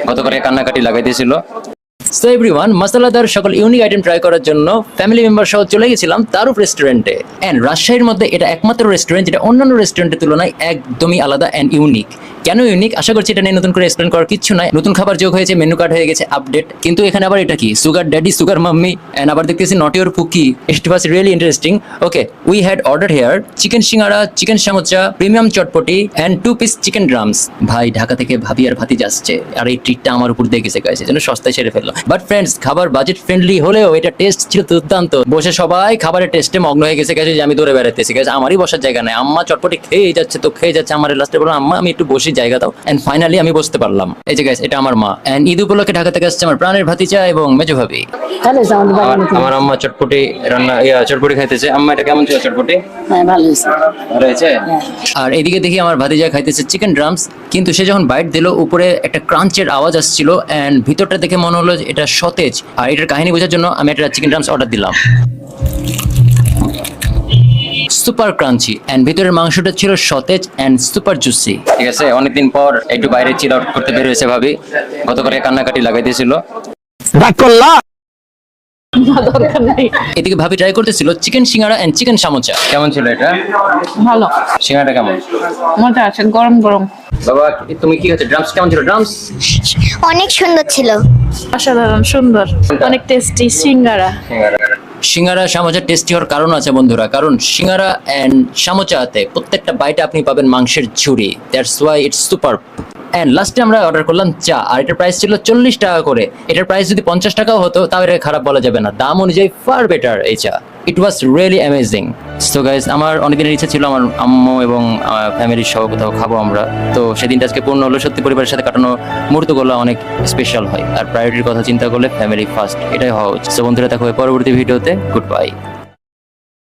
গত করে কান্নাকাটি লাগাইতেছিল। সো এভরিওয়ান, মশলাদার সকল ইউনিক আইটেম ট্রাই করার জন্য ফ্যামিলি মেম্বার সহ চলে গেছিলাম তারুপ রেস্টুরেন্টে। এন্ড রাজশাহীর মধ্যে এটা একমাত্র রেস্টুরেন্ট যেটা অন্যান্য রেস্টুরেন্টের তুলনায় একদমই আলাদা এন্ড ইউনিক। কেন ইউনিক আশা করছি এটা নিয়ে নতুন করে এক্সপ্লেন করার কিছু নাই। নতুন খাবার যোগ হয়েছে, মেনু কার্ড হয়ে গেছে আপডেট, কিন্তু এখানে আবার এটা কি sugar daddy sugar mummy and আবার দেখতেছি not your cookie. It was really interesting. Okay, we had order here chicken singara, chicken samosa, premium chotpoti and 2 piece chicken drums. ভাই ঢাকা থেকে ভাবি আর ভাতি যাচ্ছে, আর এই ট্রিটটা আমার উপর দিয়ে গেছে গাইছে, যেন সস্তায় সেরে ফেললো। বাট ফ্রেন্ডস, খাবার বাজেট ফ্রেন্ডলি হলেও এটা টেস্ট ছিল দুর্দান্ত। বসে সবাই খাবারের টেস্টে মগ্ন হয়ে গেছে যে আমি দৌড়ে বেড়াতেছি গেছে, আমারই বসার জায়গা নাই। আম্মা চটপটি খেয়ে যাচ্ছে তো খেয়ে যাচ্ছে, আমার লাস্টে বললাম আম্মা আমি একটু বসি জায়গা দাও। এন্ড ফাইনালি আমি বসতে পারলাম। এই যে গাইস, এটা আমার মা। এন্ড ঈদ উপলক্ষে ঢাকা থেকে আসছে আমার প্রাণের ভাতিজা এবং মেজো ভাবি। আমার আম্মা চটপটি রান্না চটপটি খাইতেছে। আম্মা এটা কেমন ছিল চটপটি? হ্যাঁ, ভালো হয়েছে। ভালো হয়েছে। আর এদিকে দেখি আমার ভাতিজা খাইতেছে চিকেন ড্রামস, কিন্তু সে যখন বাইট দিল উপরে একটা ক্রাঞ্চের আওয়াজ আসছিল এন্ড ভিতরটা দেখে মনে হলো যে এটা সতেজ। আর এটার কাহিনী বোঝার জন্য আমি একটা চিকেন ড্রামস অর্ডার দিলাম। সুপার ক্রাঞ্চি এন্ড ভিতরের মাংসটা ছিল সতেজ এন্ড সুপার জুসি। ঠিক আছে, অনেকদিন পর একটু বাইরে চিল আউট করতে বের হয়েছে ভাবি। গত করে কান্নাকাটি লাগাইতেছিল। এদিকে ভাবি ট্রাই করতেছিল chicken singara and chicken samosa. কেমন ছিল এটা? ভালো। সিঙ্গারাটা কেমন? মজা আছে, গরম গরম। বাবা তুমি কি হচ্ছে? ড্রামস কেমন ছিল? ড্রামস অনেক সুন্দর ছিল। অসাধারণ সুন্দর, অনেক টেস্টি সিঙ্গারা। সিঙ্গারা সামোচা টেস্টি হওয়ার কারণ আছে বন্ধুরা, কারণ সিঙ্গারা এন্ড সামোচাতে প্রত্যেকটা বাইটে আপনি পাবেন মাংসের ঝুড়ি। That's why it's super. And লাস্টে আমরা অর্ডার করলাম চা, আর এটার প্রাইস ছিল 40 টাকা করে। এটার প্রাইস যদি 50 টাকাও হতো তাও এটা খারাপ বলা যাবে না, দাম অনুযায়ী ফার বেটার এই চা। It was really amazing. So guys, আমার অনেকদিনের ইচ্ছা ছিল আমার আম্মু এবং ফ্যামিলির সহ কোথাও খাবো আমরা। তো সেদিনটা আজকে পূর্ণ হলো। সত্যি পরিবারের সাথে কাটানো মুহূর্তগুলো অনেক স্পেশাল হয়, আর প্রায়োরিটির কথা চিন্তা করলে ফ্যামিলি ফার্স্ট, এটাই হওয়া উচিত। সো বন্ধুরা, দেখা হবে পরবর্তী ভিডিওতে। Good bye.